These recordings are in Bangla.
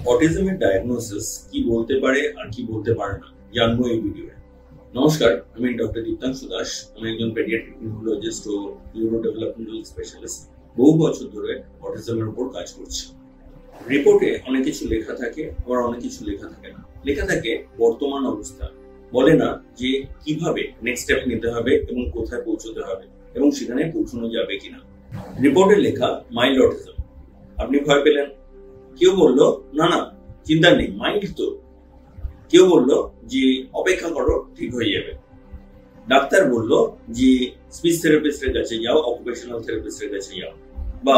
অটিজমের ডায়াগনোসিস কি বলতে পারে আর কি বলতে পারে না জানবো এই ভিডিওতে। নমস্কার, আমি ডক্টর দীপ্তাংশু দাস। আমি একজন পেডিয়াট্রিক নিউরোলজিস্ট ও নিউরো ডেভেলপমেন্টাল স্পেশালিস্ট। বহু বছর ধরে অটিজমের উপর কাজ করছি। রিপোর্টে অনেক কিছু লেখা থাকে, আবার অনেক কিছু লেখা থাকে না। লেখা থাকে বর্তমান অবস্থা, বলে না যে কিভাবে নেক্সট স্টেপ নিতে হবে এবং কোথায় পৌঁছতে হবে এবং সেখানে পৌঁছানো যাবে কিনা। রিপোর্টে লেখা মাইল্ড অটিজম, আপনি ভয় পেলেন। কেউ বললো না না চিন্তা নেই, মাইল্ড তো। কেউ বললো যে অপেক্ষা করো, ঠিক হয়ে যাবে। ডাক্তার বললো যে স্পিচ থেরাপিস্টের কাছে যাও, অকুপেশনাল থেরাপিস্টের কাছে যাও, বা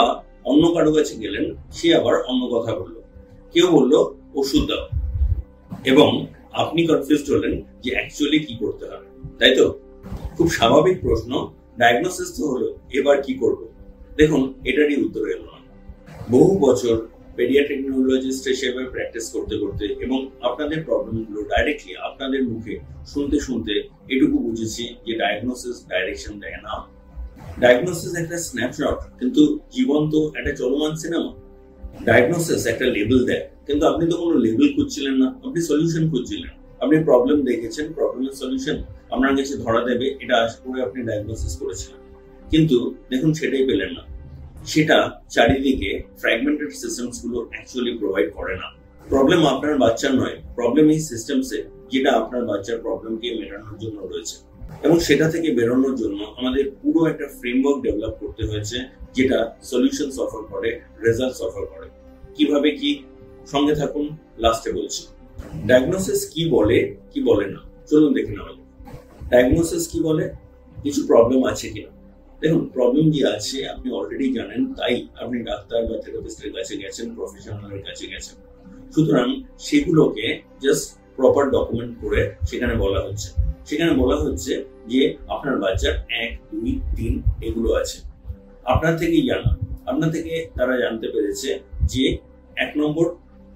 অন্য কারো কাছে গেলেন, সে আবার অন্য কথা বললো। কেউ বললো ওষুধ দাও, এবং আপনি কনফিউজড হলেন যে অ্যাকচুয়ালি কি করতে হবে, তাই তো? খুব স্বাভাবিক প্রশ্ন, ডায়াগনোসিস তো হলো, এবার কি করব? দেখুন, এটারই উত্তর এলো না। বহু বছর পেডিয়াট্রিক নিউরোলজিস্ট হিসেবে প্র্যাকটিস করতে করতে এবং আপনাদের প্রবলেমগুলো ডাইরেক্টলি আপনাদের মুখে শুনতে শুনতে এটুকু বুঝেছি যে ডায়াগনোসিস ডাইরেকশন দেয় না। ডায়াগনোসিস একটা স্ন্যাপশট, কিন্তু জীবন তো একটা চলমান সিনেমা। ডায়াগনোসিস একটা লেবেল দেয়, কিন্তু আপনি তো কোনো লেবেল খুঁজছিলেন না, আপনি সলিউশন খুঁজছিলেন। আপনি প্রবলেম দেখেছেন, প্রবলেমের সলিউশন আপনার কাছে ধরা দেবে, এটা আশা করে আপনি ডায়াগনোসিস করেছিলেন, কিন্তু দেখুন সেটাই পেলেন না। সেটা চারিদিকে ফ্র্যাগমেন্টেড সিস্টেমস গুলো অ্যাকচুয়ালি প্রোভাইড করে না। প্রবলেম আপনার বাচ্চার নয়, প্রবলেম এই সিস্টেমসে, যেটা আপনার বাচ্চার প্রবলেমকে মেটানোর জন্য রয়েছে। এবং সেটা থেকে বেরোনোর জন্য আমাদের পুরো একটা ফ্রেমওয়ার্ক ডেভেলপ করতে হয়েছে, যেটা সলিউশন অফার করে, রেজাল্টস অফার করে। কিভাবে কি? সঙ্গে থাকুন, লাস্টে বলছি। ডায়াগনোসিস কি বলে, কি বলে না, চলুন দেখে নেওয়া যাক। ডায়াগনোসিস কি বলে? কিছু প্রবলেম আছে কিনা। দেখুন, প্রবলেম যে আছে আপনি অলরেডি জানেন, তাই আপনি ডাক্তার বা থেরাপিস্টের কাছে গেছেন, প্রফেশনালের কাছে গেছেন। সুতরাং সেগুলোকে জাস্ট প্রপার ডকুমেন্ট করে সেখানে বলা হচ্ছে। সেখানে বলা হচ্ছে যে আপনার বাচ্চার 1, 2, 3 এগুলো আছে। আপনার থেকেই জানা, আপনার থেকে তারা জানতে পেরেছে যে 1 নম্বর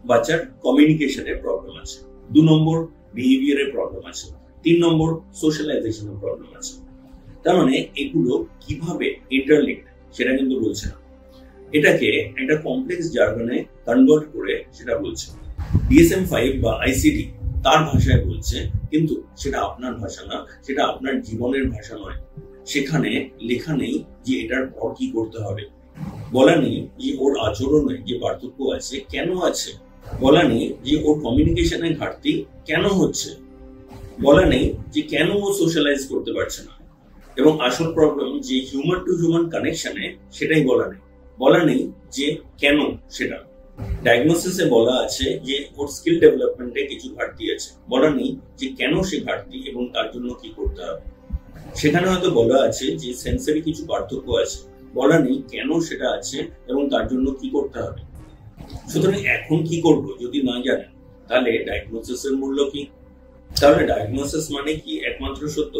বাচ্চার কমিউনিকেশনের প্রবলেম আছে, 2 নম্বর বিহেভিয়ারের প্রবলেম আছে, 3 নম্বর সোশ্যালাইজেশনের প্রবলেম আছে। তার মানে এগুলো কিভাবে ইন্টারলিঙ্কড সেটা কিন্তু বলছে না, এটাকে একটা কমপ্লেক্স জার্গনে কনভার্ট করে সেটা বলছে। DSM-5 বা ICD তার ভাষায় বলছে, কিন্তু সেটা আপনার ভাষা না, সেটা আপনার জীবনের ভাষা নয়। সেখানে লেখা নেই যে এটার পর কি করতে হবে, বলা নেই যে ওর আচরণে যে পার্থক্য আছে কেন আছে, বলা নেই যে ওর কমিউনিকেশনের ঘাটতি কেন হচ্ছে, বলা নেই যে কেন ও সোশ্যালাইজ করতে পারছে না, এবং আসল প্রবলেম যে হিউম্যান টু হিউম্যান কানেকশনে, সেটাই বলা নেই। বলা নেই যে কেন সেটা। ডায়াগনোসিসে বলা আছে যে ওর স্কিল ডেভেলপমেন্টে কিছু ঘাটতি আছে, বলা নেই যে কেন সে ঘাটতি এবং তার জন্য কি করতে হবে। সেখানে হয়তো বলা আছে যে সেন্সরি কিছু পার্থক্য আছে, বলা নেই কেন সেটা আছে এবং তার জন্য কি করতে হবে। সুতরাং এখন কি করব যদি না জানেন, তাহলে ডায়াগনোসিসের মূল্য কি? তাহলে ডায়াগনোসিস মানে কি একমাত্র সত্য?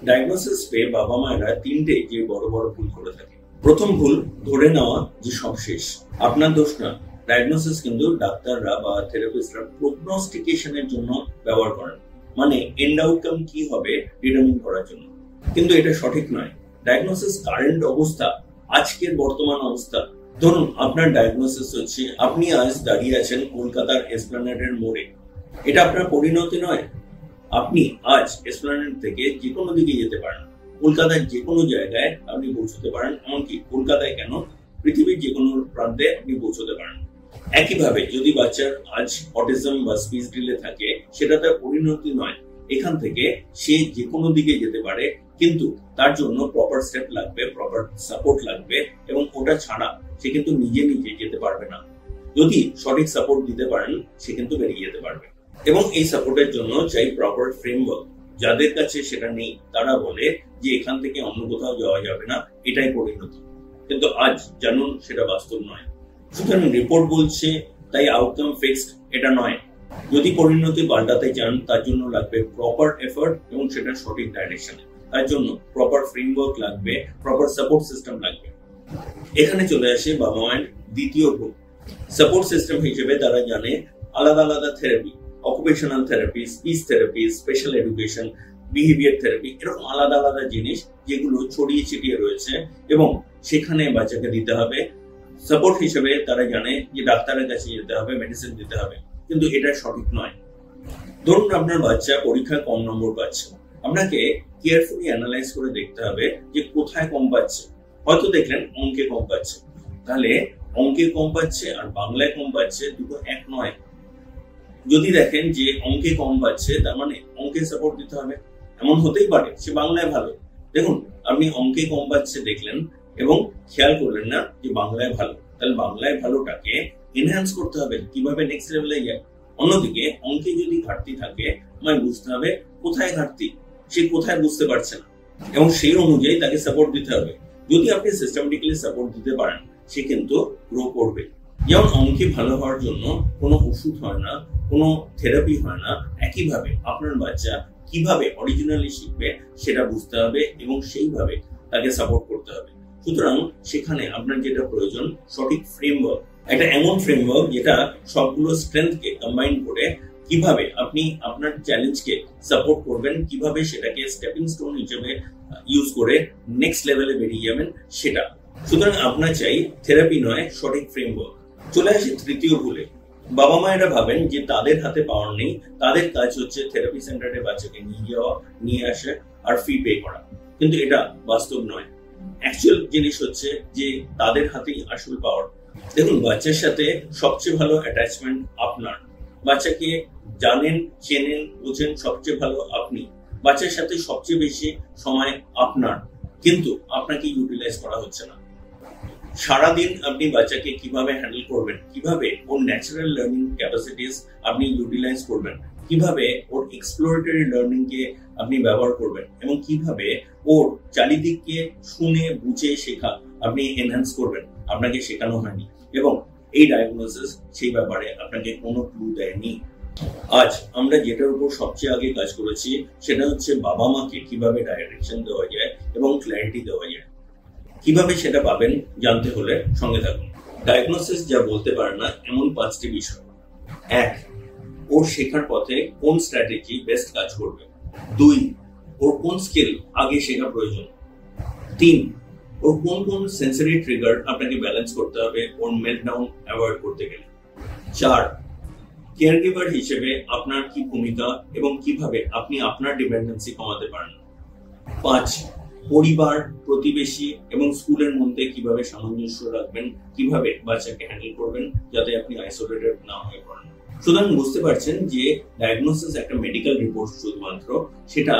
ডায়াগনোসিস পেয়ে বাবা মায়েরা 3টে যে বড় বড় ভুল করে থাকে। প্রথম ভুল, ধরে নেওয়া যে সব শেষ। আপনার দোষ না, ডায়াগনোসিস কিন্তু ডাক্তাররা বা থেরাপিস্টরা প্রগনোস্টিকেশনের জন্য ব্যবহার করেন, মানে এন্ড আউটকাম কি হবে ডিটারমিন করার জন্য। কিন্তু এটা সঠিক নয়। ডায়াগনোসিস কারেন্ট অবস্থা, আজকের বর্তমান অবস্থা। ধরুন আপনার ডায়াগনোসিস হচ্ছে আপনি আজ দাঁড়িয়ে আছেন কলকাতার এসপ্ল্যানেডের মোড়ে। এটা আপনার পরিণতি নয়। আপনি আজ এসপ্ল্যানেড থেকে যে কোনো দিকে যেতে পারেন, কলকাতার যে কোনো জায়গায় আপনি পৌঁছতে পারেন, এমনকি কলকাতায় কেন, পৃথিবীর যে কোনো প্রান্তে আপনি পৌঁছতে পারেন। একইভাবে যদি বাচ্চার আজ অটিজম বা স্পিচ ডিলে থাকে, সেটা তার পরিণতি নয়। এখান থেকে সে যে কোনো দিকে যেতে পারে, কিন্তু তার জন্য প্রপার স্টেপ লাগবে, প্রপার সাপোর্ট লাগবে, এবং ওটা ছাড়া সে কিন্তু নিজে নিজে যেতে পারবে না। যদি সঠিক সাপোর্ট দিতে পারেন, সে কিন্তু বেরিয়ে যেতে পারবে। এবং এই সাপোর্টের জন্য চাই প্রপার ফ্রেমওয়ার্ক। যাদের কাছে সেটা নেই, তারা বলে যে এখান থেকে অন্য কোথাও যাওয়া যাবে না, এটাই পরিণতি। কিন্তু আজ জানুন সেটা বাস্তব নয়। সুতরাং রিপোর্ট বলছে তাই আউটকাম ফিক্সড, এটা নয়। যদি পরিণতি পাল্টাতে চান, তার জন্য লাগবে প্রপার এফোর্ট এবং সেটা সঠিক ডাইরেকশনে। তার জন্য প্রপার ফ্রেমওয়ার্ক লাগবে, প্রপার সাপোর্ট সিস্টেম লাগবে। এখানে চলে আসে বাবা মায়ের দ্বিতীয় ভুল। সাপোর্ট সিস্টেম হিসেবে তারা জানে আলাদা আলাদা therapy, occupational therapy, speech therapy, special education, behaviour therapy, এরকম আলাদা আলাদা জিনিস যেগুলো ছড়িয়ে ছিটিয়ে রয়েছে, এবং সেখানে বাচ্চাকে দিতে হবে সাপোর্ট হিসেবে তারা জানে যে ডাক্তারের কাছে যেতে হবে, মেডিসিন দিতে হবে, কিন্তু এটা সঠিক নয়। ধরুন আপনার বাচ্চা পরীক্ষায় কম নম্বর পাচ্ছে, আপনাকে কেয়ারফুলি অ্যানালাইজ করে দেখতে হবে যে কোথায় কম পাচ্ছে। হয়তো দেখলেন অঙ্কে কম পাচ্ছে, তাহলে অঙ্কে কম পাচ্ছে আর বাংলায় কম পাচ্ছে, দুটো এক নয়। যদি দেখেন যে অঙ্কে কম পাচ্ছে, তার মানে অঙ্কে সাপোর্ট দিতে হবে। এমন হতেই পারে সে বাংলায় ভালো। দেখুন, আপনি অঙ্কে কম পাচ্ছে দেখলেন এবং খেয়াল করলেন না যে বাংলায় ভালো, তাহলে বাংলায় ভালোটাকে এনহ্যান্স করতে হবে, কিভাবে নেক্সট লেভেলে যায়। অন্যদিকে অঙ্কে যদি ঘাটতি থাকে, আমায় বুঝতে হবে কোথায় ঘাটতি, সে কোথায় বুঝতে পারছে না, এবং সেই অনুযায়ী তাকে সাপোর্ট দিতে হবে। যদি আপনি সিস্টেমেটিক্যালি সাপোর্ট দিতে পারেন, সে কিন্তু গ্রো করবে। যেমন অঙ্কে ভালো হওয়ার জন্য কোনো ওষুধ হয় না, কোনো থেরাপি হয় না, একইভাবে আপনার বাচ্চা কিভাবে অরিজিনালি শিখবে সেটা বুঝতে হবে এবং সেইভাবে তাকে সাপোর্ট করতে হবে। সুতরাং সেখানে আপনার যেটা প্রয়োজন, সঠিক ফ্রেমওয়ার্ক, একটা এমন ফ্রেমওয়ার্ক যেটা সবগুলো স্ট্রেংথকে কম্বাইন করে কিভাবে আপনি আপনার চ্যালেঞ্জকে সাপোর্ট করবেন, কিভাবে সেটাকে স্টেপিং স্টোন হিসেবে ইউজ করে নেক্সট লেভেলে বেরিয়ে যাবেন সেটা। সুতরাং আপনার চাই থেরাপি নয়, সঠিক ফ্রেমওয়ার্ক। চলে আসি তৃতীয় ভুলে। বাবা মায়েরা ভাবেন যে তাদের হাতে পাওয়ার নেই, তাদের কাজ হচ্ছে থেরাপি সেন্টারে বাচ্চাকে নিয়ে যাওয়া, নিয়ে আসা আর ফি পে করা, কিন্তু এটা বাস্তব নয়। অ্যাকচুয়াল জিনিস হচ্ছে যে তাদের হাতেই আসল পাওয়ার। দেখুন, বাচ্চার সাথে সবচেয়ে ভালো অ্যাটাচমেন্ট আপনার। বাচ্চাকে জানেন, চেনেন, বোঝেন সবচেয়ে ভালো আপনি। বাচ্চার সাথে সবচেয়ে বেশি সময় আপনার, কিন্তু আপনাকে ইউটিলাইজ করা হচ্ছে না। সারাদিন আপনি বাচ্চাকে কিভাবে হ্যান্ডেল করবেন, কিভাবে ওর ন্যাচারাল লার্নিং ক্যাপাসিটিস আপনি ইউটিলাইজ করবেন, কিভাবে ওর এক্সপ্লোরেটরি লার্নিং কে আপনি ব্যবহার করবেন, এবং কিভাবে ওর চারিদিককে শুনে বুঝে শেখা আপনি এনহ্যান্স করবেন, আপনাকে শেখানো হয়নি। এবং এই ডায়াগনোসিস সেই ব্যাপারে আপনাকে কোনো ক্লু দেয়নি। আজ আমরা যেটার উপর সবচেয়ে আগে কাজ করেছি সেটা হচ্ছে বাবা মাকে কিভাবে ডাইরেকশন দেওয়া যায় এবং ক্ল্যারিটি দেওয়া যায়। কিভাবে সেটা পাবেন জানতে হলে সঙ্গে থাকুন। ডায়াগনোসিস যা বলতে পারে না এমন 5টি বিষয়। 1, ওর শেখার পথে কোন স্ট্র্যাটেজি বেস্ট কাজ করবে। 2, ওর কোন স্কিল আগে শেখা প্রয়োজন। 3, ওর কোন কোন সেন্সরি ট্রিগার আপনাকে ব্যালেন্স করতে হবে ওর মেল্টডাউন অ্যাভয়েড করতে গেলে। 4, কেয়ারগিভার হিসেবে আপনার কি ভূমিকা এবং কিভাবে আপনি আপনার ডিপেন্ডেন্সি কমাতে পারেন। 5, পরিবার, প্রতিবেশী এবং স্কুলের মধ্যে কিভাবে সামঞ্জস্য রাখবেন, কিভাবে বাচ্চাকে হ্যান্ডেল করবেন যাতে আপনি আইসোলেটেড না হয়ে পড়েন। সুতরাং বুঝতে পারছেন যে ডায়াগনোসিস একটা মেডিকেল রিপোর্ট শুধুমাত্র, সেটা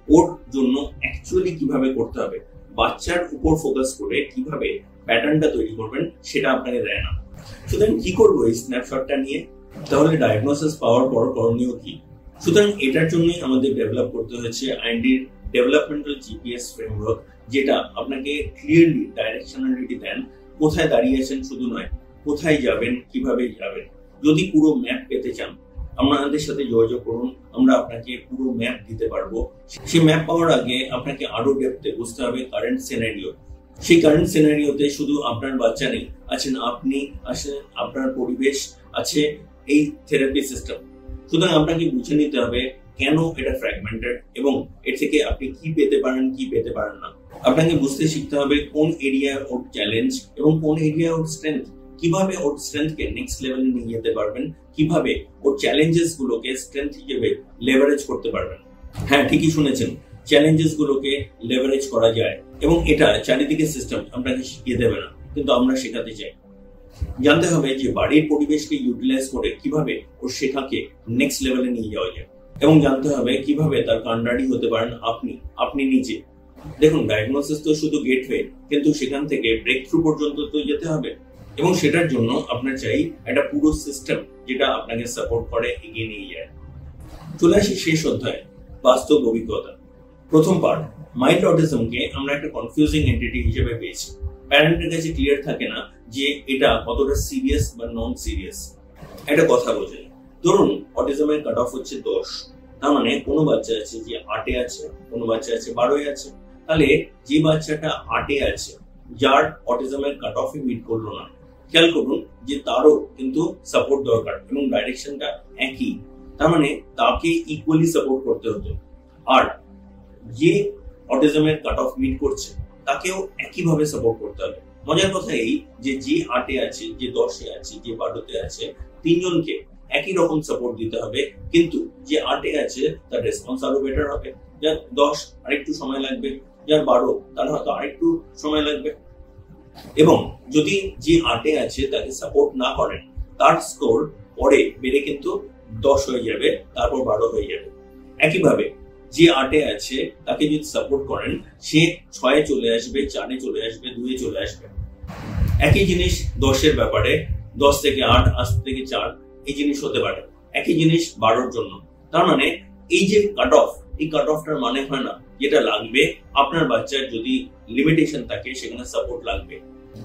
ওর জন্য অ্যাকচুয়ালি কিভাবে করতে হবে, বাচ্চার উপর ফোকাস করে কিভাবে প্যাটার্নটা তৈরি করবেন সেটা আপনাকে দেয় না। সুতরাং কি করবো এই স্ন্যাপশটটা নিয়ে? তাহলে ডায়াগনোসিস পাওয়ার পর করণীয় কি? সুতরাং এটার জন্যই আমাদের ডেভেলপ করতে হচ্ছে আইএনডির ডেভেলপমেন্টাল জিপিএস ফ্রেমওয়ার্ক, যেটা আপনাকে ক্লিয়ারলি ডাইরেকশনালিটি দেন, কোথায় দাঁড়িয়ে আছেন শুধু নয়, কোথায় যাবেন, কিভাবে যাবেন। যদি পুরো ম্যাপ পেতে চান, আমাদের সাথে যোগাযোগ করুন, আমরা আপনাকে পুরো ম্যাপ দিতে পারবো। সেই ম্যাপ পাওয়ার আগে আপনাকে আরো ডেপথে বুঝতে হবে কারেন্ট সিনারিও। সেই কারেন্ট সিনারিওতে শুধু আপনার বাচ্চা নেই, আছেন আপনি, আছেন আপনার পরিবেশ, আছে এই থেরাপি সিস্টেম। সুতরাং আপনাকে বুঝে নিতে হবে কেন এটা ফ্র্যাগমেন্টেড এবং এর থেকে আপনি কি পেতে পারেন, কি পেতে পারেন না। আপনাকে বুঝতে শিখতে হবে কোন এরিয়া ওর চ্যালেঞ্জ এবং কোন এরিয়া ওর স্ট্রেংথ, কিভাবে ওর স্ট্রেংথকে নেক্সট লেভেলে নিয়ে যেতে পারবেন, কিভাবে ওর চ্যালেঞ্জেস গুলোকে স্ট্রেংথ হিসেবে লেভারেজ করতে পারবেন। হ্যাঁ, ঠিকই শুনেছেন, চ্যালেঞ্জেস গুলোকে লেভারেজ করা যায় এবং এটা চারিদিকে সিস্টেম আপনাকে শিখিয়ে দেবে না, কিন্তু আমরা শেখাতে চাই। জানতে হবে যে বাড়ির পরিবেশকে ইউটিলাইজ করে কিভাবে ওর শেখাকে নেক্সট লেভেলে নিয়ে যাওয়া যায়, এবং জানতে হবে কিভাবে তার কান্ডারি হতে পারেন আপনি নিজে। দেখুন, ডায়াগনোসিস তো শুধু গেটওয়ে, কিন্তু সেখান থেকে ব্রেক থ্রু পর্যন্ত তো যেতে হবে, এবং সেটার জন্য আপনার চাই একটা পুরো সিস্টেম যেটা আপনাকে সাপোর্ট করে, এগিয়ে নিয়ে যায়। চলে আসি শেষ অধ্যায়, বাস্তব অভিজ্ঞতা। প্রথম পার্ট, মাইল্ড অটিজমকে আমরা একটা কনফিউজিং এন্টিটি হিসেবে পেয়েছি। প্যারেন্টের কাছে ক্লিয়ার থাকে না যে এটা কতটা সিরিয়াস বা নন সিরিয়াস। একটা কথা বোঝেন, ধরুন অটিজমের কাট অফ হচ্ছে 10, তার মানে কোনো বাচ্চা আছে যে 8-এ আছে, কোনো বাচ্চা আছে 12-এ আছে। তাহলে যে বাচ্চাটা 8-এ আছে, যার অটিজমের কাট অফে মিট করলো না, খেয়াল করুন যে তারও কিন্তু সাপোর্ট দরকার এবং ডাইরেকশনটা একই, তার মানে তাকে ইকুয়ালি সাপোর্ট করতে হতো। আর যে অটিজমের কাট অফ মিট করছে তাকেও একইভাবে সাপোর্ট করতে হবে। মজার কথা এই যে 8-এ আছে, যে 10-এ আছে, যে 12-তে আছে, তিনজনকে একই রকম সাপোর্ট দিতে হবে, কিন্তু যে 8-এ আছে তার রেসপন্স আরো বেটার হবে, যার 10 আরেকটু সময় লাগবে, যার 12 তার হয়তো আরেকটু সময় লাগবে। এবং যদি যে 8-এ আছে তাকে সাপোর্ট না করেন, তার স্কোর পরে বেড়ে কিন্তু 10 হয়ে যাবে, তারপর 12 হয়ে যাবে। একইভাবে যে 8-এ আছে তাকে যদি সাপোর্ট করেন, সে 6-এ চলে আসবে, 4-এ চলে আসবে, 2-এ চলে আসবে। একই জিনিস 10-এর ব্যাপারে, 10 থেকে 8, 8 থেকে 4 এই জিনিস হতে পারে। একই জিনিস 12-র জন্য। তার মানে এই যে কাট অফ, এই কাট অফটার মানে হয় না যেটা লাগবে আপনার বাচ্চার যদি লিমিটেশন থাকে সেখানে সাপোর্ট লাগবে।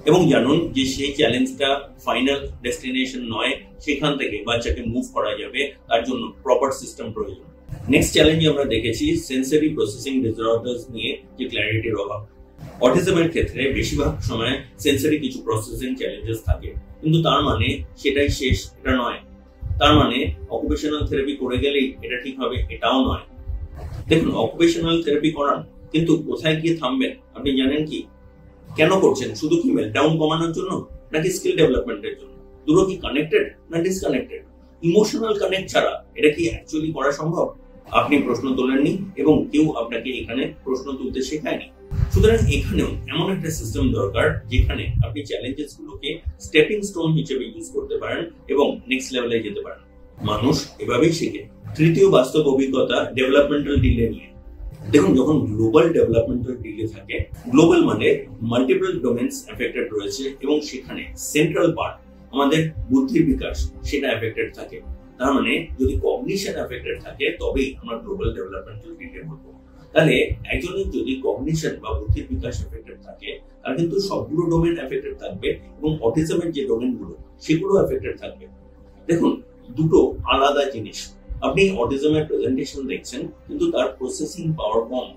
এবং জানুন যে সেই চ্যালেঞ্জটা ফাইনাল ডেস্টিনেশন নয়, সেখান থেকে বাচ্চাকে মুভ করা যাবে, তার জন্য প্রপার সিস্টেম প্রয়োজন। নেক্সট চ্যালেঞ্জ আমরা দেখেছি সেন্সরি প্রসেসিং ডিসঅর্ডারস নিয়ে যে ক্ল্যারিটির অভাব। অটিজমের ক্ষেত্রে বেশিরভাগ সময় সেন্সরি কিছু প্রসেসিং চ্যালেঞ্জেস থাকে, কিন্তু তার মানে সেটাই শেষ, এটা নয়। তার মানে অকুপেশনাল থেরাপি করে গেলেই এটা ঠিক হবে, এটাও নয়। দেখুন, অকুপেশনাল থেরাপি করান, কিন্তু কোথায় গিয়ে থামবেন আপনি জানেন কি? কেন করছেন? শুধু কি মেলটাউন কমানোর জন্য, নাকি স্কিল ডেভেলপমেন্টের জন্য? দুটো কি কানেক্টেড না ডিসকানেক্টেড? ইমোশনাল কানেক্ট ছাড়া এটা কি অ্যাকচুয়ালি করা সম্ভব? আপনি প্রশ্ন তোলেননি এবং কেউ আপনাকে এখানে প্রশ্ন তুলতে শেখায়নি। সুতরাং এখানেও এমন একটা সিস্টেম দরকার যেখানে আপনি চ্যালেঞ্জেস গুলোকে স্টেপিং স্টোন হিসেবে ইউজ করতে পারেন এবং নেক্সট লেভেলে যেতে পারেন। মানুষ এভাবেই শেখে। তৃতীয় বাস্তব অভিজ্ঞতা ডেভেলপমেন্টাল ডিলে নিয়ে। দেখুন, যখন গ্লোবাল ডেভেলপমেন্টাল ডিলে থাকে, গ্লোবাল মানে মাল্টিপল ডোমেইনস এফেক্টেড রয়েছে এবং সেখানে সেন্ট্রাল পার্ট আমাদের বুদ্ধির বিকাশ সেটা এফেক্টেড থাকে। তার মানে যদি কগনিশন এফেক্টেড থাকে তবেই আমরা গ্লোবাল ডেভেলপমেন্টাল ডিলে বলবো। তাহলে একজনের যদি কগনিশন বা বুদ্ধির বিকাশ এফেক্টেড থাকে, তার কিন্তু সবগুলো ডোমেইন এফেক্টেড থাকবে এবং অটিজমের যে ডোমেইন গুলো সেগুলো এফেক্টেড থাকবে। দেখুন, দুটো আলাদা জিনিস। আপনি অটিজমের প্রেজেন্টেশন দেখছেন কিন্তু তার প্রসেসিং পাওয়ার কম,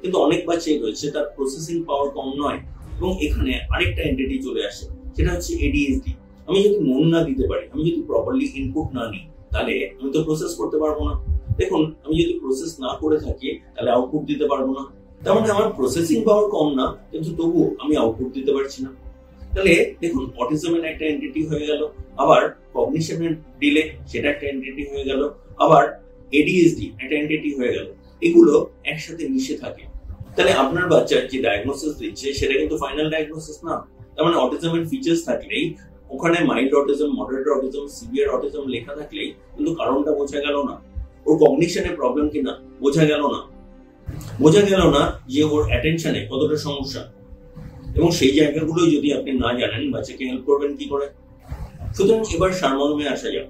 কিন্তু অনেক বাচ্চাই রয়েছে তার প্রসেসিং পাওয়ার কম নয়, এবং এখানে আরেকটা এন্টিটি চলে আসে, সেটা হচ্ছে এডিএইচডি। আমি যদি মন না দিতে পারি, আমি যদি প্রপারলি ইনপুট না নিই, তাহলে আমি তো প্রসেস করতে পারবো না। দেখুন, আমি যদি প্রসেস না করে থাকি তাহলে আউটপুট দিতে পারবো না। তার মানে আমার প্রসেসিং পাওয়ার কম না, কিন্তু তবুও আমি আউটপুট দিতে পারছি না। তাহলে দেখুন, অটিজমের একটা এন্টিটি হয়ে গেল, আবার কগনিশনের ডিলে সেটা একটা এন্টিটি হয়ে গেল, আবার এডিএইচডি একটা এন্টিটি হয়ে গেল। এগুলো একসাথে মিশে থাকে। তাহলে আপনার বাচ্চার যে ডায়াগনোসিস দিচ্ছে সেটা কিন্তু ফাইনাল ডায়াগনোসিস না। তার মানে অটিজমের ফিচার্স থাকলেই, ওখানে mild autism, moderate autism, severe autism লেখা থাকলেই কিন্তু কারণটা বোঝা গেল না। ওর কগনিশনে প্রবলেম কিনা বোঝা গেল না। বোঝা গেল না যে ওর অ্যাটেনশনে কতটা সমস্যা, এবং সেই জায়গাগুলো যদি আপনি না জানেন বাচ্চাকে হেল্প করবেন কি করে? সুতরাং এবার সারমর্মে আসা যাক।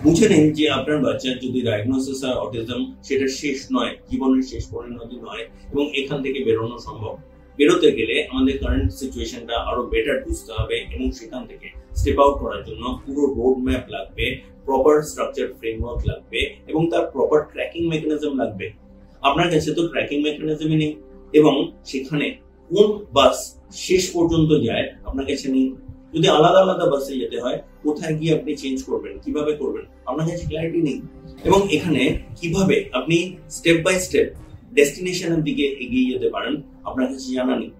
বুঝে নিন যে আপনার বাচ্চার যদি ডায়াগনোসিস হয় অটিজম, সেটা শেষ নয়, জীবনের শেষ পরিণতি নয়, এবং এখান থেকে বেরোনো সম্ভব। বেরোতে গেলে আমাদের কারেন্ট সিচুয়েশনটা আরো বেটার বুঝতে হবে এবং সেখান থেকে স্টেপ আউট করার জন্য পুরো রোড ম্যাপ লাগবে, প্রপার স্ট্রাকচার ফ্রেমওয়ার্ক লাগবে, এবং তার প্রপার ট্র্যাকিং মেকানিজম লাগবে। আপনার কাছে তো ট্র্যাকিং মেকানিজমই নেই, এবং সেখানে কোন বাস শেষ পর্যন্ত যায় আপনার কাছে নেই। যদি আলাদা আলাদা বাসে যেতে হয়, কোথায় গিয়ে আপনি চেঞ্জ করবেন, কিভাবে করবেন, আপনার কাছে ক্ল্যারিটি নেই। এবং এখানে কিভাবে আপনি স্টেপ বাই স্টেপ ডেস্টিনেশনের দিকে এগিয়ে যেতে পারেন আপনার কাছে জানা নেই।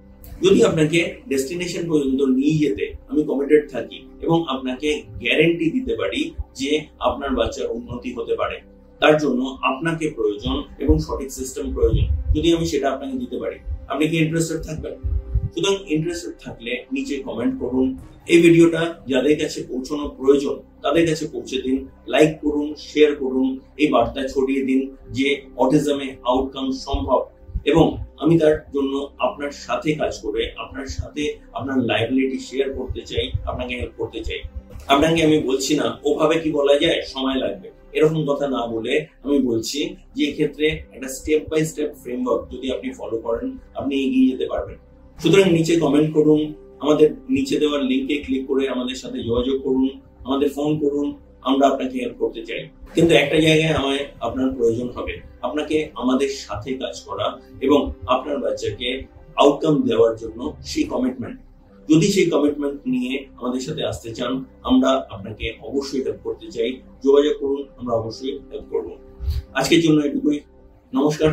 যদি আপনাকে ডেস্টিনেশন পর্যন্ত নিয়ে যেতে আমি কমিটেড থাকি এবং আপনাকে গ্যারেন্টি দিতে পারি যে আপনার বাচ্চার উন্নতি হতে পারে, তার জন্য আপনাকে প্রয়োজন এবং সঠিক সিস্টেম প্রয়োজন। যদি আমি সেটা আপনাকে দিতে পারি, আপনি কি ইন্টারেস্টেড থাকবেন? সুতরাং ইন্টারেস্টেড থাকলে নিচে কমেন্ট করুন। এই ভিডিওটা যাদের কাছে পৌঁছানো প্রয়োজন তাদের কাছে পৌঁছে দিন, লাইক করুন, শেয়ার করুন, এই বার্তা ছড়িয়ে দিন যে অটিজমে আউটকাম সম্ভব, এবং আমি তার জন্য আপনার সাথে কাজ করে আপনার সাথে আপনার লাইবিলিটি শেয়ার করতে চাই, আপনাকে হেল্প করতে চাই। আপনাকে আমি বলছি না ওভাবে কি বলা যায়, সময় লাগবে, এরকম কথা না বলে আমি বলছি যে এক্ষেত্রে একটা স্টেপ বাই স্টেপ ফ্রেমওয়ার্ক যদি আপনি ফলো করেন, আপনি এগিয়ে যেতে পারবেন। সুতরাং নিচে কমেন্ট করুন, আমাদের নিচে দেওয়ার লিঙ্কে ক্লিক করে আমাদের সাথে যোগাযোগ করুন, আমাদের ফোন করুন, আমরা আপনাকে হেল্প করতে চাই। কিন্তু একটা জায়গায় আমায় আপনার প্রয়োজন হবে, আপনাকে আমাদের সাথে কাজ করা এবং আপনার বাচ্চাকে আউটকাম দেওয়ার জন্য সেই কমিটমেন্ট। যদি সেই কমিটমেন্ট নিয়ে আমাদের সাথে আসতে চান, আমরা আপনাকে অবশ্যই হেল্প করতে চাই। যোগাযোগ করুন, আমরা অবশ্যই হেল্প করব। আজকের জন্য এটুকুই। নমস্কার।